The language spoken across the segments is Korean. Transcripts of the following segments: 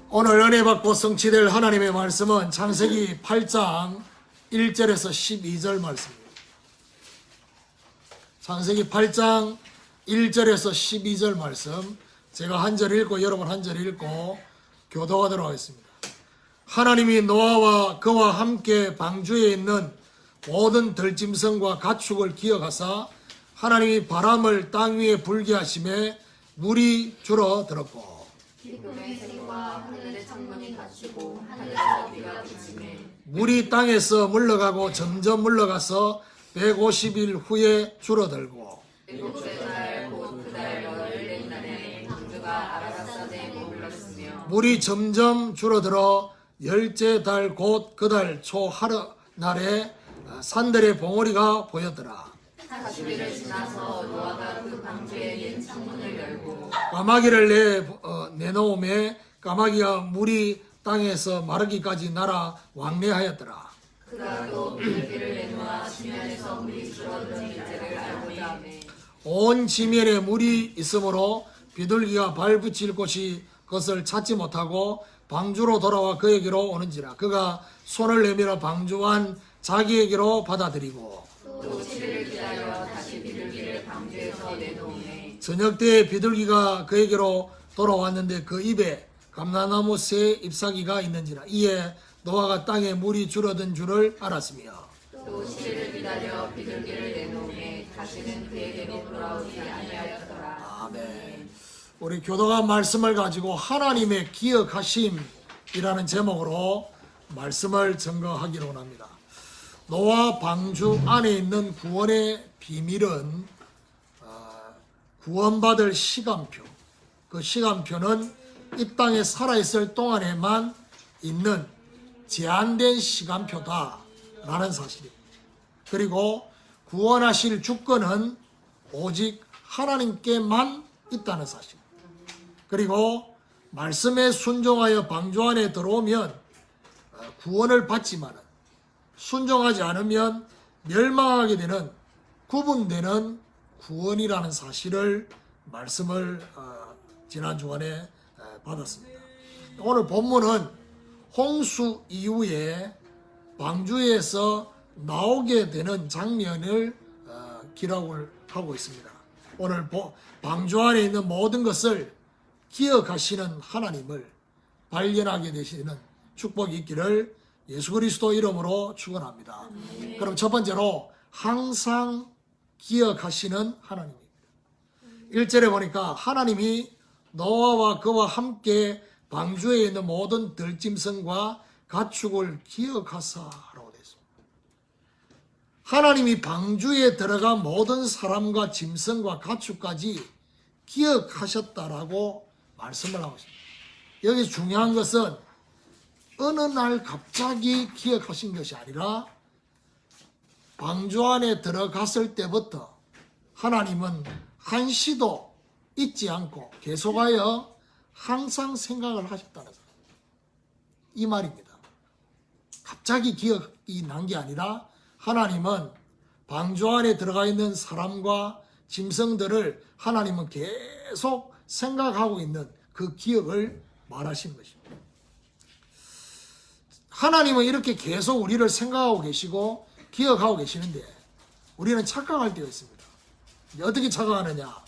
오늘 은혜 받고 성취될 하나님의 말씀은 창세기 8장 1절에서 12절 말씀입니다. 창세기 8장 1절에서 12절 말씀, 제가 한 절 읽고 여러분 한 절 읽고 교도하도록 하겠습니다. 하나님이 노아와 그와 함께 방주에 있는 모든 들짐승과 가축을 기억하사 하나님이 바람을 땅 위에 불게 하심에 물이 줄어들었고 기쁨의 새와 하늘의 창문이 닫히고 하늘에서 비가 그치매 물이 땅에서 물러가고 점점 물러가서 150일 후에 줄어들고 일곱째 달 곧 그 달 열흘 날에 방주가 아라사대에 머물렀으며 물이 점점 줄어들어 열째 달 곧 그 달 초 하루 날에 산들의 봉우리가 보였더라. 40일을 지나서 노아가 그 방주의 옛 창문을 열고 까마귀를 내놓음에 까마귀가 물이 땅에서 마르기까지 날아 왕래하였더라. 그가 또 비둘기를 내놓아 지면에서 물이 줄어드는 일제를 알고자 하매 온 지면에 물이 있으므로 비둘기가 발 붙일 곳이 그것을 찾지 못하고 방주로 돌아와 그에게로 오는지라. 그가 손을 내밀어 방주 안 자기에게로 받아들이고 또 7일을 기다려 다시 비둘기를 방주에서 내놓으매 저녁 때에 비둘기가 그에게로 돌아왔는데 그 입에 감나나무 새 잎사귀가 있는지라. 이에 노아가 땅에 물이 줄어든 줄을 알았으며 또 10일을 기다려 비둘기를 내놓으매 다시는 그에게로 돌아오지 아니하였더라. 아멘. 우리 교도가 말씀을 가지고 하나님의 기억하심이라는 제목으로 말씀을 증거하기로 합니다. 노아 방주 안에 있는 구원의 비밀은 구원받을 시간표, 그 시간표는 이 땅에 살아있을 동안에만 있는 제한된 시간표다라는 사실입니다. 그리고 구원하실 주권은 오직 하나님께만 있다는 사실. 그리고 말씀에 순종하여 방주 안에 들어오면 구원을 받지만은 순종하지 않으면 멸망하게 되는 구분되는 구원이라는 사실을 말씀을 지난 주간에 받았습니다. 오늘 본문은 홍수 이후에 방주에서 나오게 되는 장면을 기록을 하고 있습니다. 오늘 방주 안에 있는 모든 것을 기억하시는 하나님을 발견하게 되시는 축복이 있기를 예수 그리스도 이름으로 축원합니다. 그럼 첫 번째로 항상 기억하시는 하나님입니다. 1절에 보니까 하나님이 노아와 그와 함께 방주에 있는 모든 들짐승과 가축을 기억하사라고 되어 있습니다. 하나님이 방주에 들어가 모든 사람과 짐승과 가축까지 기억하셨다라고 말씀을 하고 있습니다. 여기 중요한 것은 어느 날 갑자기 기억하신 것이 아니라 방주 안에 들어갔을 때부터 하나님은 한시도 잊지 않고 계속하여 항상 생각을 하셨다는 이 말입니다. 갑자기 기억이 난 게 아니라 하나님은 방주 안에 들어가 있는 사람과 짐승들을 하나님은 계속 생각하고 있는 그 기억을 말하신 것입니다. 하나님은 이렇게 계속 우리를 생각하고 계시고 기억하고 계시는데 우리는 착각할 때가 있습니다. 어떻게 착각하느냐?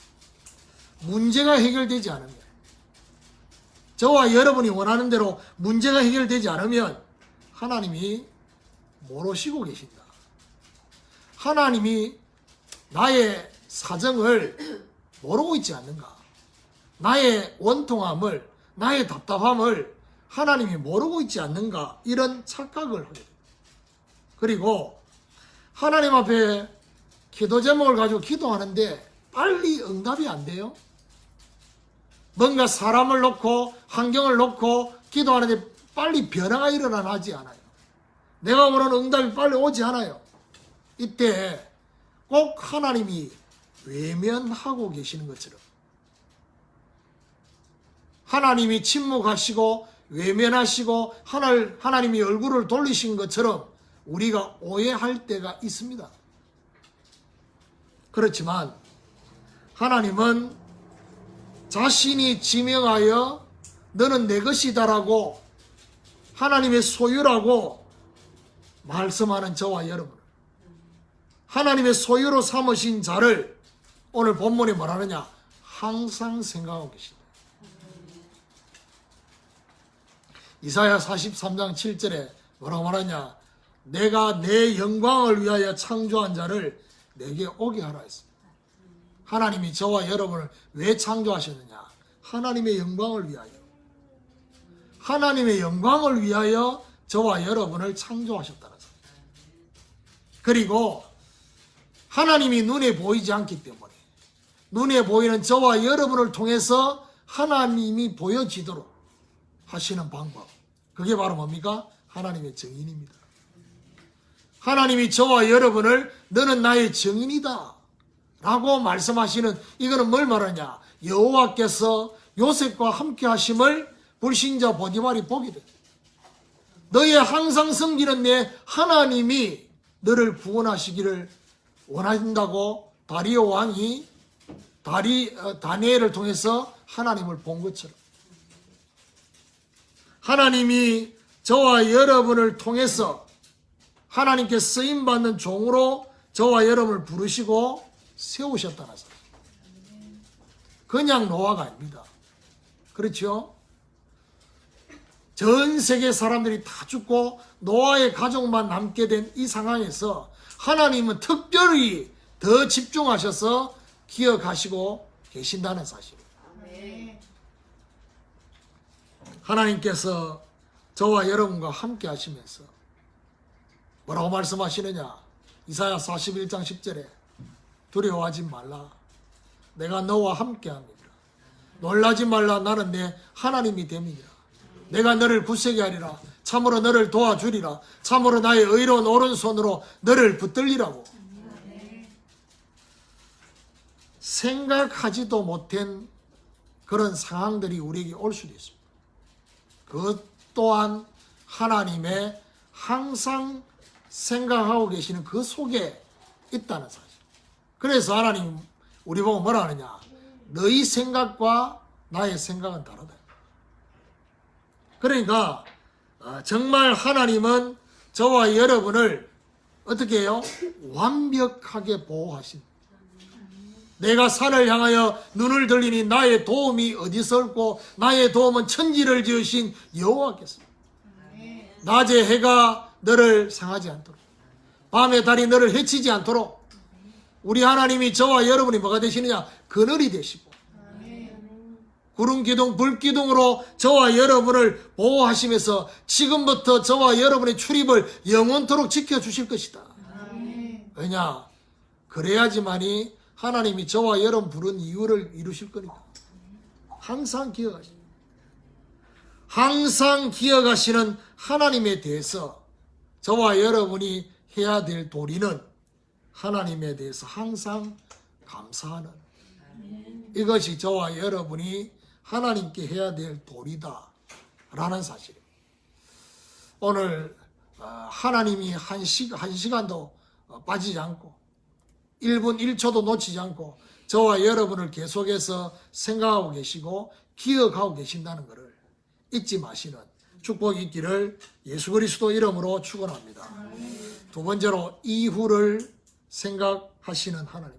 문제가 해결되지 않으면, 저와 여러분이 원하는 대로 문제가 해결되지 않으면 하나님이 모르시고 계신다. 하나님이 나의 사정을 모르고 있지 않는가? 나의 원통함을, 나의 답답함을 하나님이 모르고 있지 않는가? 이런 착각을 하게 됩니다. 그리고 하나님 앞에 기도 제목을 가지고 기도하는데 빨리 응답이 안 돼요. 뭔가 사람을 놓고 환경을 놓고 기도하는데 빨리 변화가 일어나지 않아요. 내가 원하는 응답이 빨리 오지 않아요. 이때 꼭 하나님이 외면하고 계시는 것처럼, 하나님이 침묵하시고 외면하시고 하나님이 얼굴을 돌리신 것처럼 우리가 오해할 때가 있습니다. 그렇지만 하나님은 자신이 지명하여 너는 내 것이다라고 하나님의 소유라고 말씀하는 저와 여러분, 하나님의 소유로 삼으신 자를 오늘 본문이 뭐라느냐? 항상 생각하고 계신다. 이사야 43장 7절에 뭐라고 말하냐? 내가 내 영광을 위하여 창조한 자를 내게 오게 하라 했습니다. 하나님이 저와 여러분을 왜 창조하셨느냐? 하나님의 영광을 위하여. 하나님의 영광을 위하여 저와 여러분을 창조하셨다는 사실. 그리고 하나님이 눈에 보이지 않기 때문에 눈에 보이는 저와 여러분을 통해서 하나님이 보여지도록 하시는 방법, 그게 바로 뭡니까? 하나님의 정인입니다. 하나님이 저와 여러분을 너는 나의 정인이다 라고 말씀하시는, 이거는 뭘 말하냐? 여호와께서 요셉과 함께 하심을 불신자 보디발이 보게 돼. 너의 항상 섬기는 내 하나님이 너를 구원하시기를 원한다고 다리오 왕이 다니엘을 통해서 하나님을 본 것처럼, 하나님이 저와 여러분을 통해서 하나님께 쓰임받는 종으로 저와 여러분을 부르시고 세우셨다는 사실. 그냥 노아가 아닙니다. 그렇죠? 전 세계 사람들이 다 죽고 노아의 가족만 남게 된 이 상황에서 하나님은 특별히 더 집중하셔서 기억하시고 계신다는 사실. 하나님께서 저와 여러분과 함께 하시면서 뭐라고 말씀하시느냐? 이사야 41장 10절에 두려워하지 말라. 내가 너와 함께 합니다. 놀라지 말라. 나는 내 하나님이 됨이니라. 내가 너를 굳세게 하리라. 참으로 너를 도와주리라. 참으로 나의 의로운 오른손으로 너를 붙들리라고. 생각하지도 못한 그런 상황들이 우리에게 올 수도 있습니다. 그것 또한 하나님의 항상 생각하고 계시는 그 속에 있다는 사실. 그래서 하나님 우리 보고 뭐라 하느냐? 너희 생각과 나의 생각은 다르다. 그러니까 정말 하나님은 저와 여러분을 어떻게 해요? 완벽하게 보호하신. 내가 산을 향하여 눈을 들리니 나의 도움이 어디서 올고 나의 도움은 천지를 지으신 여호와께서. 낮에 해가 너를 상하지 않도록, 밤에 달이 너를 해치지 않도록 우리 하나님이 저와 여러분이 뭐가 되시느냐? 그늘이 되시고 구름 기둥, 불 기둥으로 저와 여러분을 보호하시면서 지금부터 저와 여러분의 출입을 영원토록 지켜주실 것이다. 왜냐? 그래야지만이 하나님이 저와 여러분 부른 이유를 이루실 거니까. 항상 기억하시고, 항상 기억하시는 하나님에 대해서 저와 여러분이 해야 될 도리는 하나님에 대해서 항상 감사하는, 이것이 저와 여러분이 하나님께 해야 될 도리다 라는 사실입니다. 오늘 하나님이 한 시간도 빠지지 않고 1분 1초도 놓치지 않고 저와 여러분을 계속해서 생각하고 계시고 기억하고 계신다는 것을 잊지 마시는 축복이 있기를 예수 그리스도 이름으로 축원합니다. 두 번째로 이후를 생각하시는 하나님.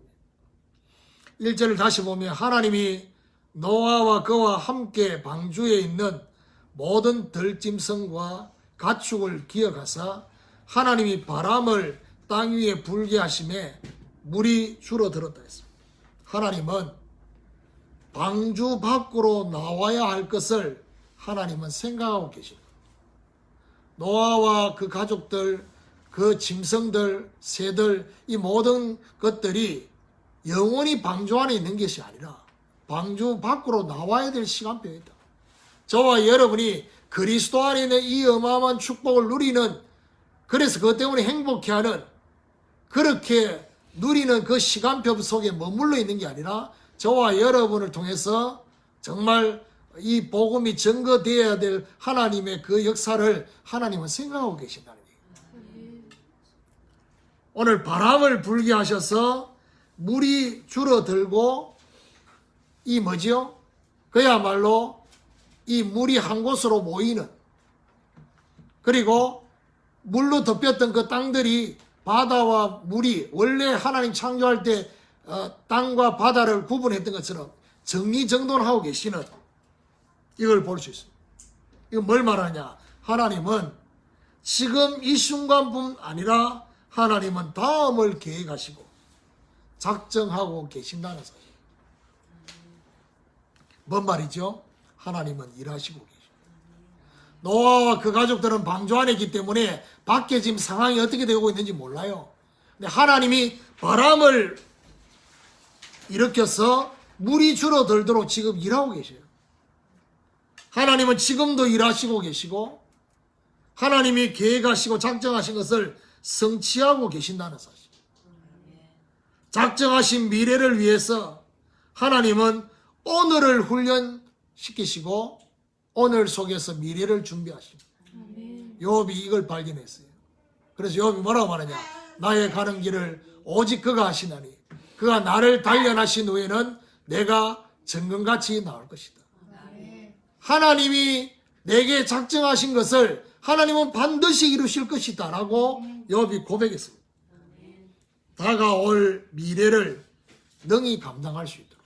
1절을 다시 보면 하나님이 노아와 그와 함께 방주에 있는 모든 들짐승과 가축을 기억하사 하나님이 바람을 땅 위에 불게 하심에 물이 줄어들었다 했습니다. 하나님은 방주 밖으로 나와야 할 것을 하나님은 생각하고 계십니다. 노아와 그 가족들, 그 짐승들, 새들, 이 모든 것들이 영원히 방주 안에 있는 것이 아니라 방주 밖으로 나와야 될 시간표에 있다. 저와 여러분이 그리스도 안에 있는 이 어마어마한 축복을 누리는, 그래서 그것 때문에 행복해하는, 그렇게 누리는 그 시간표 속에 머물러 있는 게 아니라 저와 여러분을 통해서 정말 이 복음이 증거되어야 될 하나님의 그 역사를 하나님은 생각하고 계신다는 얘기예요. 오늘 바람을 불게 하셔서 물이 줄어들고 이 뭐죠? 그야말로 이 물이 한 곳으로 모이는, 그리고 물로 덮였던 그 땅들이 바다와 물이 원래 하나님 창조할 때 땅과 바다를 구분했던 것처럼 정리정돈하고 계시는, 이걸 볼 수 있습니다. 이거 뭘 말하냐? 하나님은 지금 이 순간뿐 아니라 하나님은 다음을 계획하시고 작정하고 계신다는 사실. 뭔 말이죠? 하나님은 일하시고 계십니다. 노아와 그 가족들은 방주 안에 있기 때문에 밖에 지금 상황이 어떻게 되고 있는지 몰라요. 근데 하나님이 바람을 일으켜서 물이 줄어들도록 지금 일하고 계셔요. 하나님은 지금도 일하시고 계시고 하나님이 계획하시고 작정하신 것을 성취하고 계신다는 사실. 작정하신 미래를 위해서 하나님은 오늘을 훈련시키시고 오늘 속에서 미래를 준비하십니다. 욥이 이걸 발견했어요. 그래서 욥이 뭐라고 말하냐? 나의 가는 길을 오직 그가 하시나니 그가 나를 단련하신 후에는 내가 정금같이 나올 것이다. 하나님이 내게 작정하신 것을 하나님은 반드시 이루실 것이다 라고 욥이 고백했습니다. 다가올 미래를 능히 감당할 수 있도록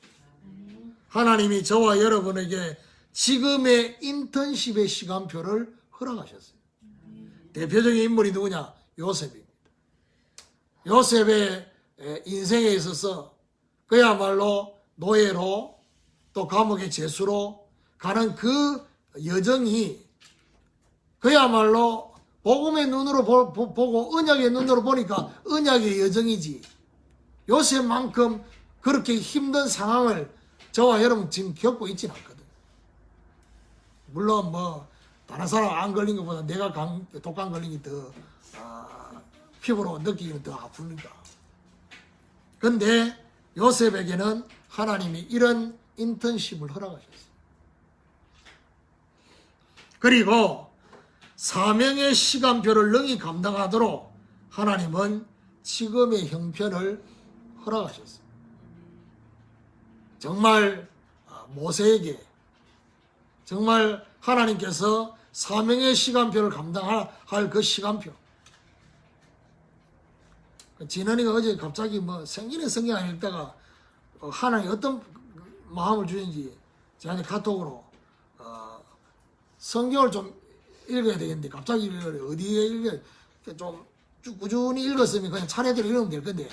하나님이 저와 여러분에게 지금의 인턴십의 시간표를 허락하셨어요. 대표적인 인물이 누구냐? 요셉입니다. 요셉의 인생에 있어서 그야말로 노예로 또 감옥의 죄수로 가는 그 여정이 그야말로 복음의 눈으로 보고 언약의 눈으로 보니까 언약의 여정이지, 요셉만큼 그렇게 힘든 상황을 저와 여러분 지금 겪고 있지는 않거든. 물론 뭐 다른 사람 안 걸린 것보다 내가 독감 걸린 게 더 피부로 느끼기는 더 아프니까. 근데 요셉에게는 하나님이 이런 인턴십을 허락하셨어요. 그리고 사명의 시간표를 능히 감당하도록 하나님은 지금의 형편을 허락하셨어요. 정말 모세에게 정말 하나님께서 사명의 시간표를 감당할 그 시간표. 진원이가 어제 갑자기 뭐 생기는 성경 읽다가 하나님 어떤 마음을 주는지 저한테 카톡으로 성경을 좀 읽어야 되겠는데 갑자기 어디에 읽어야 좀 꾸준히 읽었으면 그냥 차례대로 읽으면 될 건데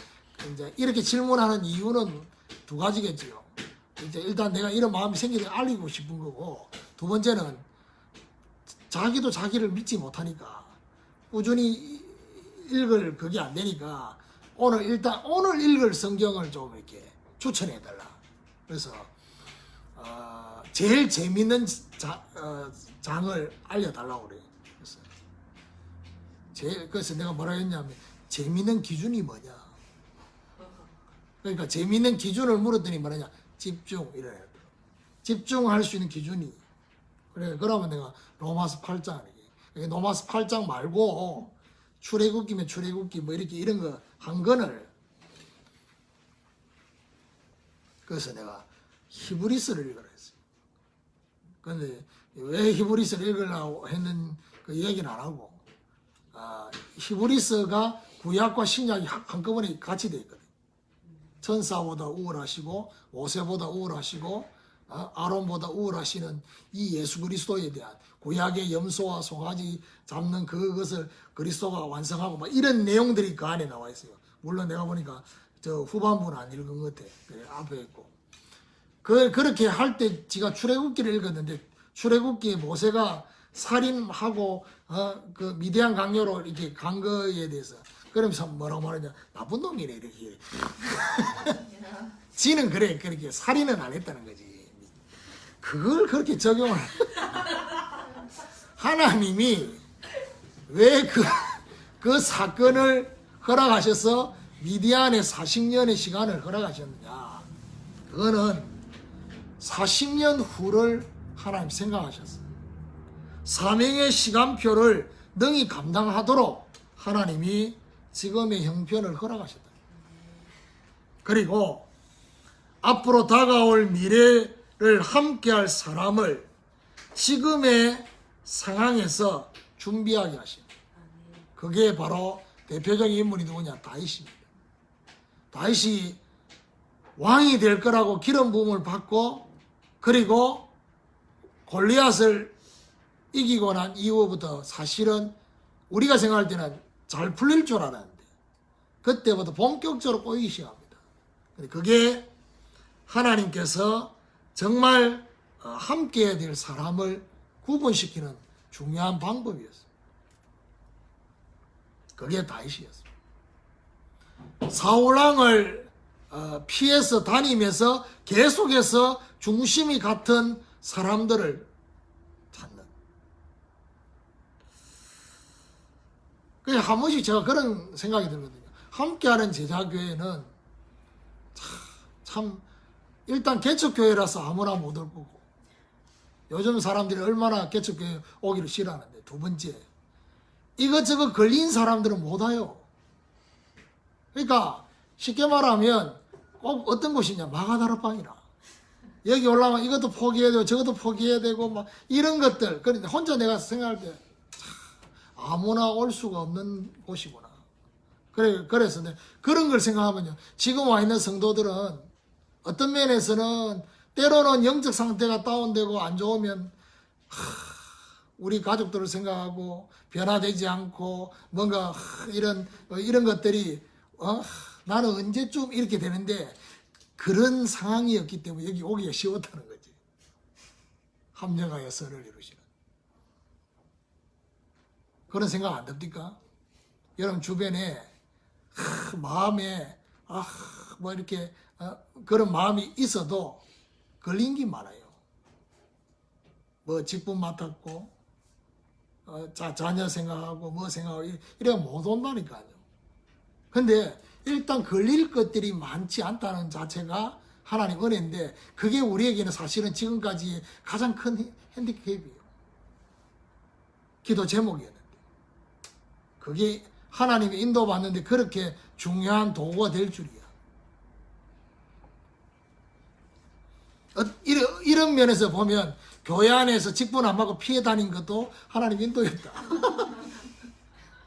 이제 이렇게 질문하는 이유는 두 가지겠지요. 이제 일단 내가 이런 마음이 생기게 알리고 싶은 거고, 두 번째는 자기도 자기를 믿지 못하니까 꾸준히 읽을 그게 안 되니까 오늘 읽을 성경을 좀 이렇게 추천해 달라. 그래서 제일 재밌는 장을 알려달라고 그래요. 그래서 내가 뭐라 했냐면 재밌는 기준이 뭐냐. 그러니까 재밌는 기준을 물었더니 뭐냐, 집중 이래요. 집중할 수 있는 기준이. 그래 그러면 내가 로마서 8장 로마서 8장 말고 출애굽기면 출애굽기 뭐 이렇게 이런 거 한 권을. 그래서 내가 히브리서를 읽으라 했어요. 근데 왜 히브리서를 읽으려고 했는 그 얘기는 안 하고, 히브리서가 구약과 신약이 한꺼번에 같이 돼 있거든. 천사보다 우월하시고 모세보다 우월하시고 아론보다 우월하시는 이 예수 그리스도에 대한 구약의 염소와 송아지 잡는 그것을 그리스도가 완성하고 막 이런 내용들이 그 안에 나와 있어요. 물론 내가 보니까 저 후반부는 안 읽은 것 같아. 앞에 있고. 그렇게 할 때 지가 출애굽기를 읽었는데 출애굽기에 모세가 살인하고 그 미디안 강요로 이렇게 간 거에 대해서 그러면서 뭐라고 말하냐, 나쁜 놈이네 이렇게. 지는 그래 그렇게 살인은 안 했다는 거지. 그걸 그렇게 적용을 하나님이 왜 그 사건을 허락하셔서 미디안의 40년의 시간을 허락하셨느냐. 그거는 40년 후를 하나님 생각하셨어요. 사명의 시간표를 능히 감당하도록 하나님이 지금의 형편을 허락하셨다. 그리고 앞으로 다가올 미래를 함께할 사람을 지금의 상황에서 준비하게 하십니다. 그게 바로 대표적인 인물이 누구냐? 다윗입니다. 다윗이 왕이 될 거라고 기름 부음을 받고 그리고 골리앗을 이기고 난 이후부터 사실은 우리가 생각할 때는 잘 풀릴 줄 알았는데 그때부터 본격적으로 꼬이기 시작합니다. 그게 하나님께서 정말 함께 해야 될 사람을 구분시키는 중요한 방법이었어요. 그게 다윗이었어요. 사울왕을 피해서 다니면서 계속해서 중심이 같은 사람들을 찾는. 그냥 한 번씩 제가 그런 생각이 들거든요. 함께하는 제자교회는 참 일단 개척교회라서 아무나 못 올 거고 요즘 사람들이 얼마나 개척교회 오기를 싫어하는데 두 번째 이것저것 걸린 사람들은 못 와요. 그러니까 쉽게 말하면 꼭 어떤 곳이냐 마가다락방이라 여기 올라가면 이것도 포기해야 되고 저것도 포기해야 되고 막 이런 것들 그런데 혼자 내가 생각할 때 아무나 올 수가 없는 곳이구나. 그래서 그런 걸 생각하면요 지금 와 있는 성도들은 어떤 면에서는 때로는 영적 상태가 다운되고 안 좋으면 우리 가족들을 생각하고 변화되지 않고 뭔가 이런 것들이 나는 언제쯤 이렇게 되는데 그런 상황이었기 때문에 여기 오기가 쉬웠다는 거지. 합력하여 선을 이루시는 그런 생각 안 듭니까? 여러분 주변에 마음에 뭐 이렇게 그런 마음이 있어도 걸린 게 많아요. 뭐 직분 맡았고 자녀 생각하고 뭐 생각하고 이래 못 온다니까요. 근데 일단 걸릴 것들이 많지 않다는 자체가 하나님 은혜인데 그게 우리에게는 사실은 지금까지 가장 큰 핸디캡이에요. 기도 제목이었는데 그게 하나님의 인도받는데 그렇게 중요한 도구가 될 줄이야. 이런 면에서 보면 교회 안에서 직분 안 받고 피해 다닌 것도 하나님 인도였다.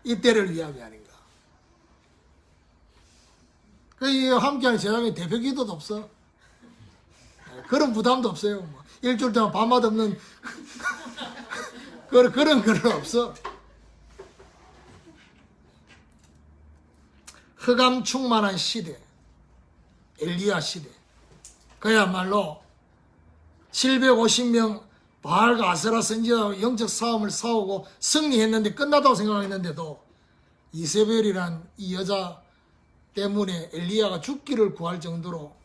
이때를 위함이 아닌가. 함께하는 제자의 대표 기도도 없어. 그런 부담도 없어요. 뭐 일주일 동안 밤마다 없는 그런 건 없어. 흑암 충만한 시대, 엘리야 시대. 그야말로 750명 바알과 아세라 선지자와 영적 싸움을 싸우고 승리했는데 끝났다고 생각했는데도 이세벨이란 이 여자 때문에 엘리야가 죽기를 구할 정도로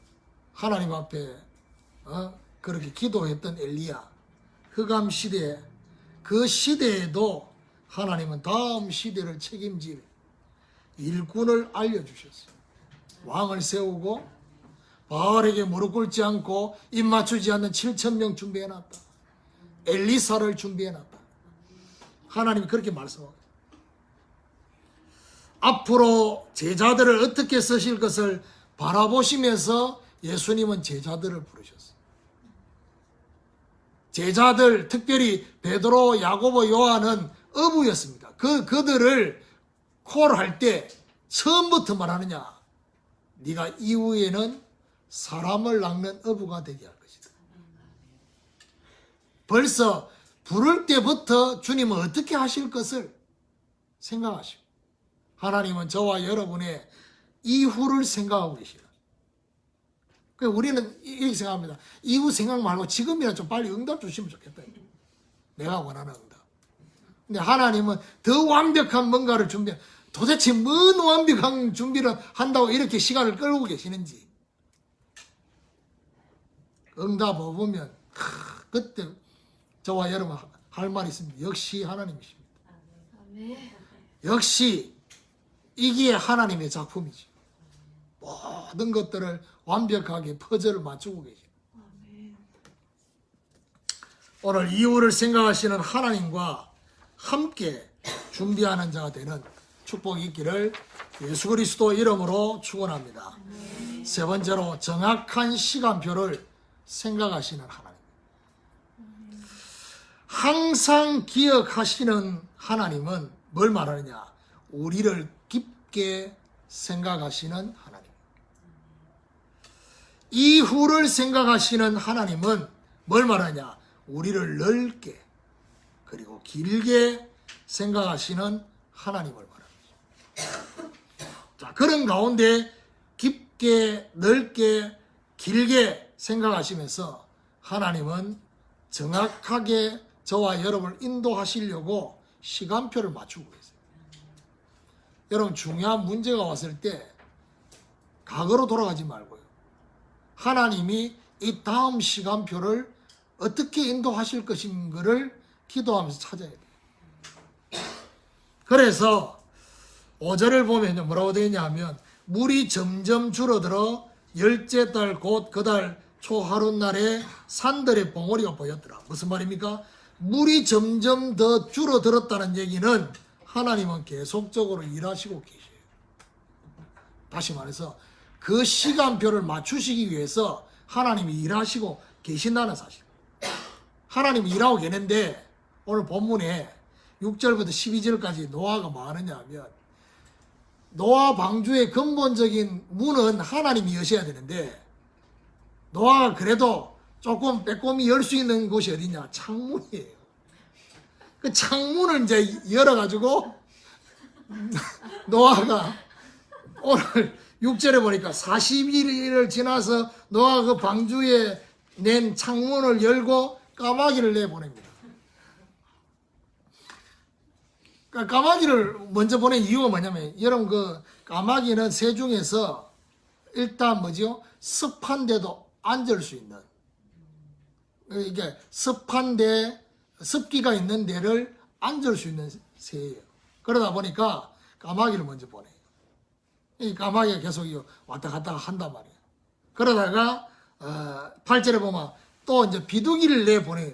하나님 앞에 그렇게 기도했던 엘리야. 흑암 시대, 그 시대에도 하나님은 다음 시대를 책임질 일꾼을 알려주셨어요. 왕을 세우고 바알에게 무릎 꿇지 않고 입 맞추지 않는 7,000명 준비해놨다. 엘리사를 준비해놨다. 하나님이 그렇게 말씀하고 앞으로 제자들을 어떻게 쓰실 것을 바라보시면서 예수님은 제자들을 부르셨어요. 제자들 특별히 베드로, 야고보, 요한은 어부였습니다. 그들을 콜할 때 처음부터 말하느냐 네가 이후에는 사람을 낚는 어부가 되게 할 것이다. 벌써 부를 때부터 주님은 어떻게 하실 것을 생각하시고 하나님은 저와 여러분의 이후를 생각하고 계시다. 우리는 이렇게 생각합니다. 이후 생각 말고 지금이나 좀 빨리 응답 주시면 좋겠다. 내가 원하는 응답. 근데 하나님은 더 완벽한 뭔가를 도대체 뭔 완벽한 준비를 한다고 이렇게 시간을 끌고 계시는지 응답 보면 그때 저와 여러분 할 말이 있습니다. 역시 하나님이십니다. 역시 이게 하나님의 작품이지. 모든 것들을 완벽하게 퍼즐을 맞추고 계십니다. 오늘 이후를 생각하시는 하나님과 함께 준비하는 자가 되는 축복이 있기를 예수 그리스도 이름으로 축원합니다. 세 번째로 정확한 시간표를 생각하시는 하나님. 항상 기억하시는 하나님은 뭘 말하느냐? 우리를 깊게 생각하시는 하나님. 이후를 생각하시는 하나님은 뭘 말하냐? 우리를 넓게 그리고 길게 생각하시는 하나님을 말합니다. 자, 그런 가운데 깊게, 넓게, 길게 생각하시면서 하나님은 정확하게 저와 여러분을 인도하시려고 시간표를 맞추고 계세요. 여러분, 중요한 문제가 왔을 때 과거로 돌아가지 말고요. 하나님이 이 다음 시간표를 어떻게 인도하실 것인가를 기도하면서 찾아야 돼요. 그래서 5절을 보면 뭐라고 되어 있냐 하면 물이 점점 줄어들어 열째 달 곧 그 달 초하룻날에 산들의 봉우리가 보였더라. 무슨 말입니까? 물이 점점 더 줄어들었다는 얘기는 하나님은 계속적으로 일하시고 계셔요. 다시 말해서 그 시간표를 맞추시기 위해서 하나님이 일하시고 계신다는 사실. 하나님이 일하고 계는데 오늘 본문에 6절부터 12절까지 노아가 뭐 하느냐 하면 노아 방주의 근본적인 문은 하나님이 여셔야 되는데 노아가 그래도 조금 빼꼼히 열 수 있는 곳이 어디냐? 창문이에요. 그 창문을 이제 열어가지고 노아가 오늘 6절에 보니까 40일을 지나서 노아가 그 방주에 낸 창문을 열고 까마귀를 내보냅니다. 그러니까 까마귀를 먼저 보낸 이유가 뭐냐면 여러분 그 까마귀는 새 중에서 일단 뭐죠? 습한 데도 앉을 수 있는 이게 습한 데 습기가 있는 데를 앉을 수 있는 새예요. 그러다 보니까 까마귀를 먼저 보내요. 이 까마귀가 계속 왔다 갔다 한단 말이에요. 그러다가 8절에 보면 또 이제 비둘기를 내보내요.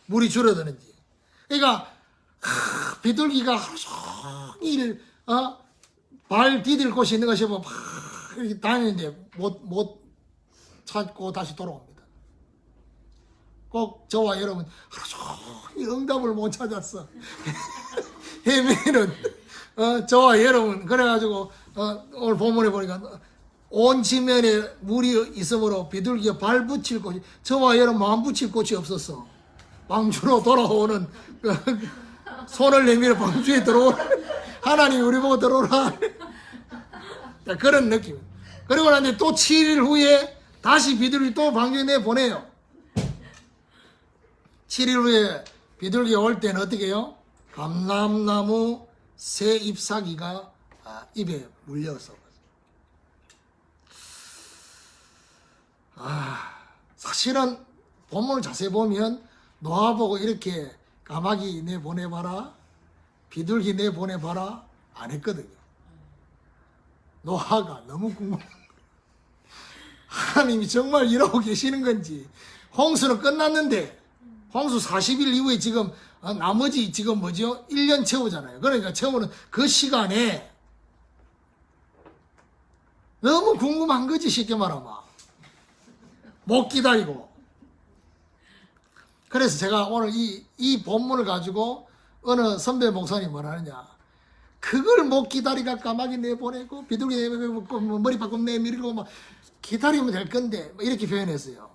물이 줄어드는지. 그러니까 비둘기가 하루 종일 발 디딜 곳이 있는 것이 막 이렇게 다니는데 못 찾고 다시 돌아옵니다. 꼭 저와 여러분 하루 종일 응답을 못 찾았어. 헤매는 저와 여러분 그래가지고 오늘 본문에 보니까 온 지면에 물이 있으므로 비둘기가 발 붙일 곳이 저와 여러분 마음 붙일 곳이 없었어. 방주로 돌아오는 손을 내밀어 방주에 들어오는 하나님이 우리 보고 들어오라. 그런 느낌. 그리고 나서 또 7일 후에 다시 비둘기 또 방주에 내보내요. 7일 후에 비둘기가 올 때는 어떻게 해요? 감람나무 새 잎사귀가 입에 물려서. 사실은 본문을 자세히 보면 노아 보고 이렇게 까마귀 내보내봐라, 비둘기 내보내봐라 안 했거든요. 노아가 너무 궁금한 거예요. 하나님이 정말 일하고 계시는 건지. 홍수는 끝났는데 홍수 40일 이후에 지금 나머지 지금 뭐죠? 1년 채우잖아요. 그러니까 채우는 그 시간에 너무 궁금한 거지. 쉽게 말하면 못 기다리고. 그래서 제가 오늘 이 본문을 가지고 어느 선배 목사님이 뭐라 하느냐, 그걸 못 기다리가 까마귀 내보내고 비둘기 내보내고 머리 바꿈 내밀고 막 기다리면 될 건데 이렇게 표현했어요.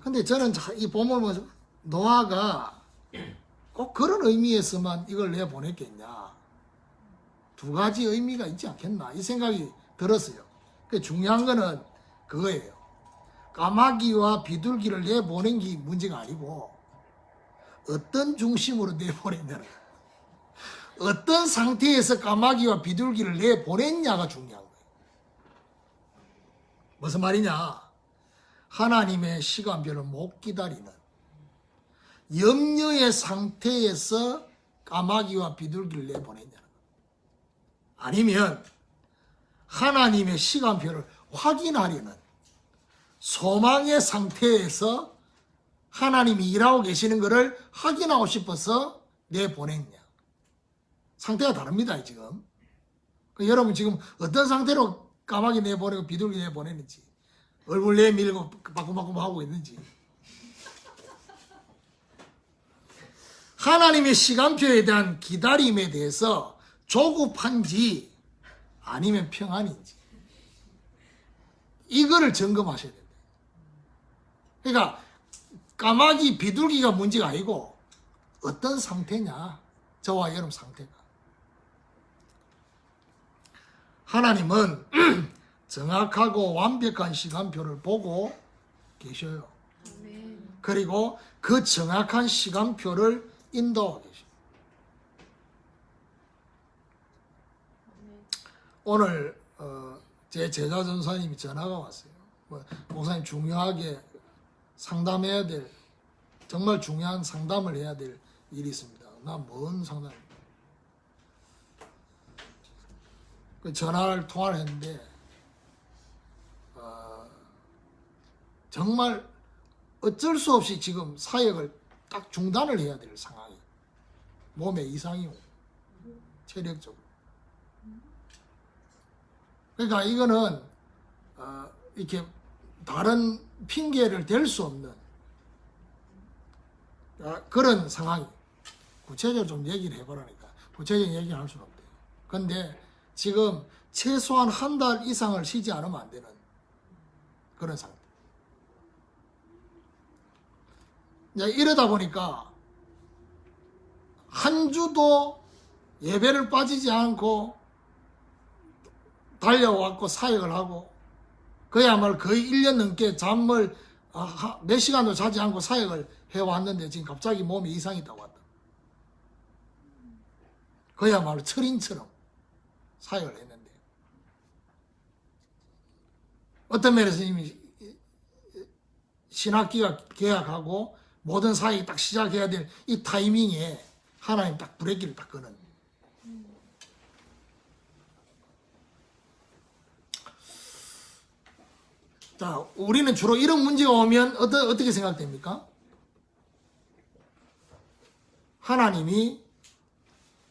근데 저는 이 본문을 보면서 노아가 꼭 그런 의미에서만 이걸 내보냈겠냐, 두 가지 의미가 있지 않겠나 이 생각이 들었어요. 중요한 거는 그거예요. 까마귀와 비둘기를 내보낸 게 문제가 아니고 어떤 중심으로 내보냈냐, 어떤 상태에서 까마귀와 비둘기를 내보냈냐가 중요한 거예요. 무슨 말이냐? 하나님의 시간별을 못 기다리는 염려의 상태에서 까마귀와 비둘기를 내보냈냐, 아니면 하나님의 시간표를 확인하려는 소망의 상태에서 하나님이 일하고 계시는 것을 확인하고 싶어서 내보냈냐. 상태가 다릅니다, 지금. 여러분 지금 어떤 상태로 까마귀 내보내고 비둘기 내보내는지, 얼굴 내밀고 바꾸바꾸 하고 있는지. 하나님의 시간표에 대한 기다림에 대해서 조급한지 아니면 평안인지 이거를 점검하셔야 됩니다. 그러니까 까마귀 비둘기가 문제가 아니고 어떤 상태냐, 저와 여러분 상태가. 하나님은 정확하고 완벽한 시간표를 보고 계셔요. 그리고 그 정확한 시간표를 인도하고 계십니다. 오늘 제 제자 전사님이 전화가 왔어요. 목사님 중요하게 상담해야 될, 정말 중요한 상담을 해야 될 일이 있습니다. 나 뭔 상담입니까? 전화를 통화를 했는데 정말 어쩔 수 없이 지금 사역을 딱 중단을 해야 될 상황이, 몸에 이상이 오고 체력적으로. 그러니까 이거는 이렇게 다른 핑계를 댈 수 없는 그런 상황이. 구체적으로 좀 얘기를 해보라니까. 구체적인 얘기를 할 수는 없대요. 근데 지금 최소한 한 달 이상을 쉬지 않으면 안 되는 그런 상태. 이러다 보니까 한 주도 예배를 빠지지 않고 달려왔고 사역을 하고, 그야말로 거의 1년 넘게 잠을 몇 시간도 자지 않고 사역을 해왔는데 지금 갑자기 몸에 이상이 있다고 왔다. 그야말로 철인처럼 사역을 했는데, 어떤 면에서 이미 신학기가 개학하고 모든 사역이 딱 시작해야 될 이 타이밍에 하나님 딱 브레이크를 딱 끄는. 자, 우리는 주로 이런 문제가 오면 어떻게 생각됩니까? 하나님이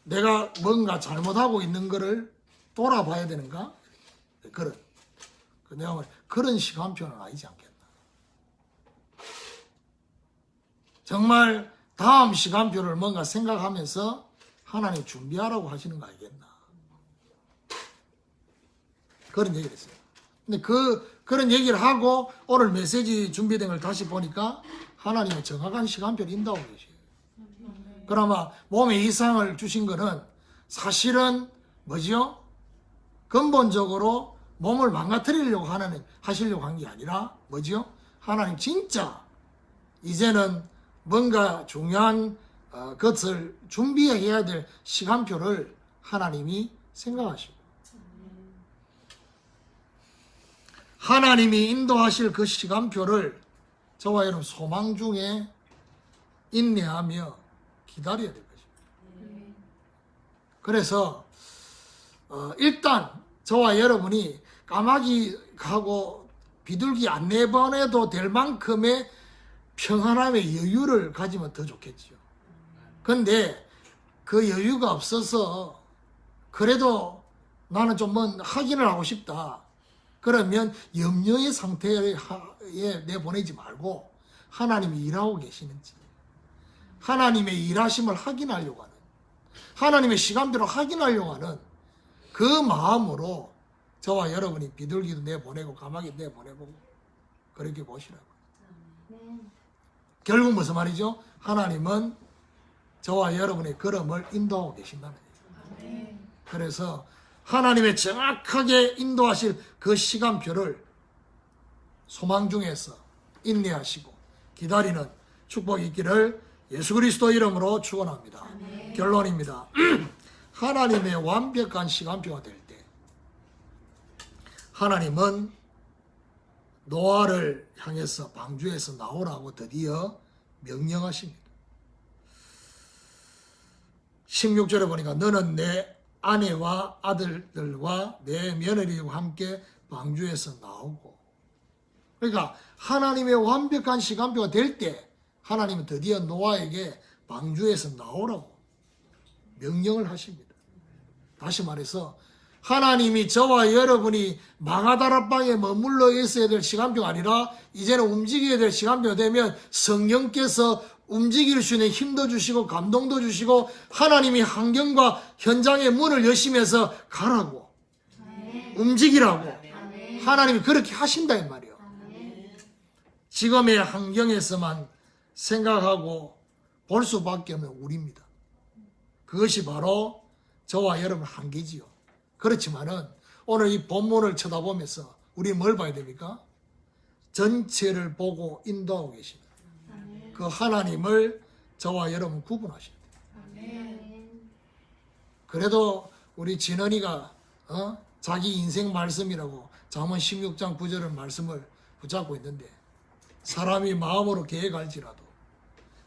내가 뭔가 잘못하고 있는 거를 돌아봐야 되는가? 내가 말해, 그런 시간표는 아니지 않겠나. 정말 다음 시간표를 뭔가 생각하면서 하나님 준비하라고 하시는 거 아니겠나. 그런 얘기를 했어요. 근데 그런 얘기를 하고 오늘 메시지 준비된 걸 다시 보니까 하나님은 정확한 시간표를 인도하고 계셔요. 그러면 몸에 이상을 주신 거는 사실은 뭐죠? 근본적으로 몸을 망가뜨리려고 하시려고 한 게 아니라 뭐죠? 하나님 진짜 이제는 뭔가 중요한 것을 준비해야 될 시간표를 하나님이 생각하시고, 하나님이 인도하실 그 시간표를 저와 여러분 소망 중에 인내하며 기다려야 될 것입니다. 그래서 일단 저와 여러분이 까마귀하고 비둘기 안 내보내도 될 만큼의 평안함의 여유를 가지면 더 좋겠죠. 근데 그 여유가 없어서 그래도 나는 좀 확인을 하고 싶다. 그러면 염려의 상태에 내보내지 말고 하나님이 일하고 계시는지, 하나님의 일하심을 확인하려고 하는, 하나님의 시간대로 확인하려고 하는 그 마음으로 저와 여러분이 비둘기도 내보내고 까마귀도 내보내고 그렇게 보시라고. 결국 무슨 말이죠? 하나님은 저와 여러분의 걸음을 인도하고 계신다는 얘기예요. 그래서 하나님의 정확하게 인도하실 그 시간표를 소망 중에서 인내하시고 기다리는 축복이 있기를 예수 그리스도 이름으로 축원합니다. 결론입니다. 하나님의 완벽한 시간표가 될 때 하나님은 노아를 향해서 방주에서 나오라고 드디어 명령하십니다. 16절에 보니까 너는 내 아내와 아들들과 내 며느리와 함께 방주에서 나오고, 그러니까 하나님의 완벽한 시간표가 될 때 하나님은 드디어 노아에게 방주에서 나오라고 명령을 하십니다. 다시 말해서 하나님이 저와 여러분이 마가다락방에 머물러 있어야 될 시간표가 아니라 이제는 움직여야 될 시간표가 되면 성령께서 움직일 수 있는 힘도 주시고 감동도 주시고 하나님이 환경과 현장의 문을 여시면서 가라고 움직이라고 하나님이 그렇게 하신다 이 말이에요. 지금의 환경에서만 생각하고 볼 수밖에 없는 우리입니다. 그것이 바로 저와 여러분 한계지요. 그렇지만은 오늘 이 본문을 쳐다보면서 우리 뭘 봐야 됩니까? 전체를 보고 인도하고 계십니다. 그 하나님을 저와 여러분 구분하셔야 돼요. 그래도 우리 진원이가 자기 인생 말씀이라고 잠언 16장 9절의 말씀을 붙잡고 있는데 사람이 마음으로 계획할지라도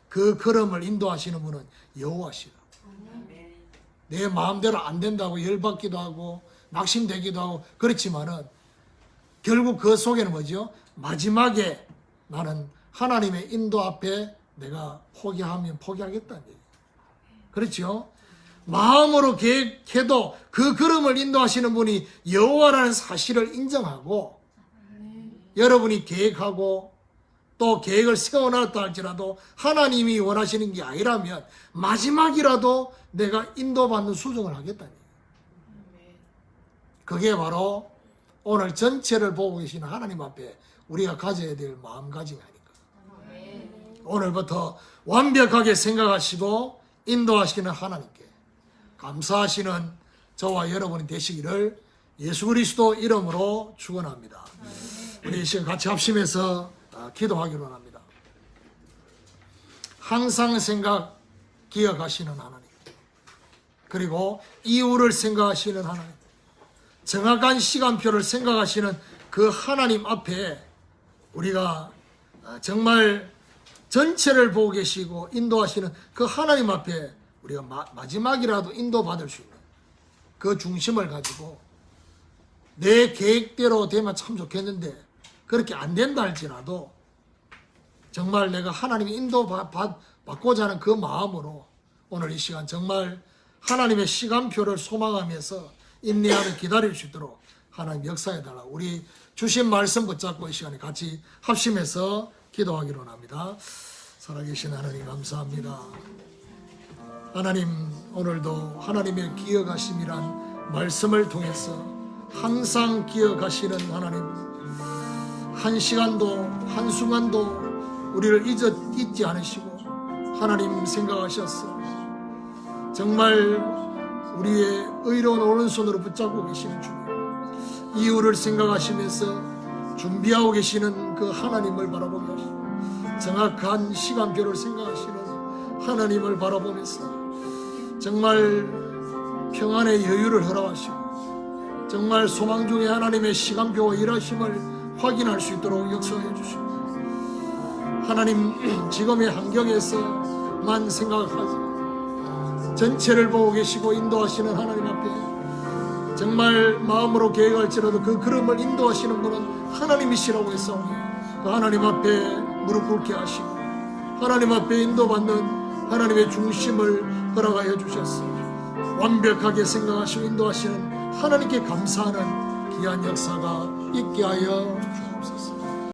그 걸음을 인도하시는 분은 여호와시라. 내 마음대로 안 된다고 열받기도 하고 낙심되기도 하고 그렇지만은 결국 그 속에는 뭐죠? 마지막에 나는 하나님의 인도 앞에 내가 포기하면 포기하겠다는 얘기예요. 그렇죠? 마음으로 계획해도 그 걸음을 인도하시는 분이 여호와라는 사실을 인정하고 여러분이 계획하고 또 계획을 세워놨다 할지라도 하나님이 원하시는 게 아니라면 마지막이라도 내가 인도받는 수정을 하겠다는 얘기예요. 그게 바로 오늘 전체를 보고 계시는 하나님 앞에 우리가 가져야 될 마음가짐이 아닐까. 오늘부터 완벽하게 생각하시고 인도하시는 하나님께 감사하시는 저와 여러분이 되시기를 예수 그리스도 이름으로 축원합니다. 우리 이 시간 같이 합심해서 기도하기로 합니다. 항상 기억하시는 하나님, 그리고 이후를 생각하시는 하나님, 정확한 시간표를 생각하시는 그 하나님 앞에 우리가 정말 전체를 보고 계시고 인도하시는 그 하나님 앞에 우리가 마지막이라도 인도받을 수 있는 그 중심을 가지고 내 계획대로 되면 참 좋겠는데 그렇게 안 된다 할지라도 정말 내가 하나님의 인도받고자 하는 그 마음으로 오늘 이 시간 정말 하나님의 시간표를 소망하면서 인내하며 기다릴 수 있도록 하나님 역사해달라고 우리 주신 말씀 붙잡고 이 시간에 같이 합심해서 기도하기로 합니다. 살아계신 하나님 감사합니다. 하나님 오늘도 하나님의 기억하심이란 말씀을 통해서 항상 기억하시는 하나님, 한 시간도 한순간도 우리를 잊지 않으시고 하나님 생각하셨어. 정말 우리의 의로운 오른손으로 붙잡고 계시는 주님, 이유를 생각하시면서 준비하고 계시는 그 하나님을 바라보게 하시고 정확한 시간표를 생각하시는 하나님을 바라보면서 정말 평안의 여유를 허락하시고 정말 소망 중에 하나님의 시간표와 일하심을 확인할 수 있도록 역사해 주시고 하나님 지금의 환경에서만 생각하지 전체를 보고 계시고 인도하시는 하나님 앞에 정말 마음으로 계획할지라도 그 걸음을 인도하시는 분은 하나님이시라고 했사오니 그 하나님 앞에 무릎 꿇게 하시고 하나님 앞에 인도받는 하나님의 중심을 허락하여 주셨습니다. 완벽하게 생각하시고 인도하시는 하나님께 감사하는 귀한 역사가 있게 하여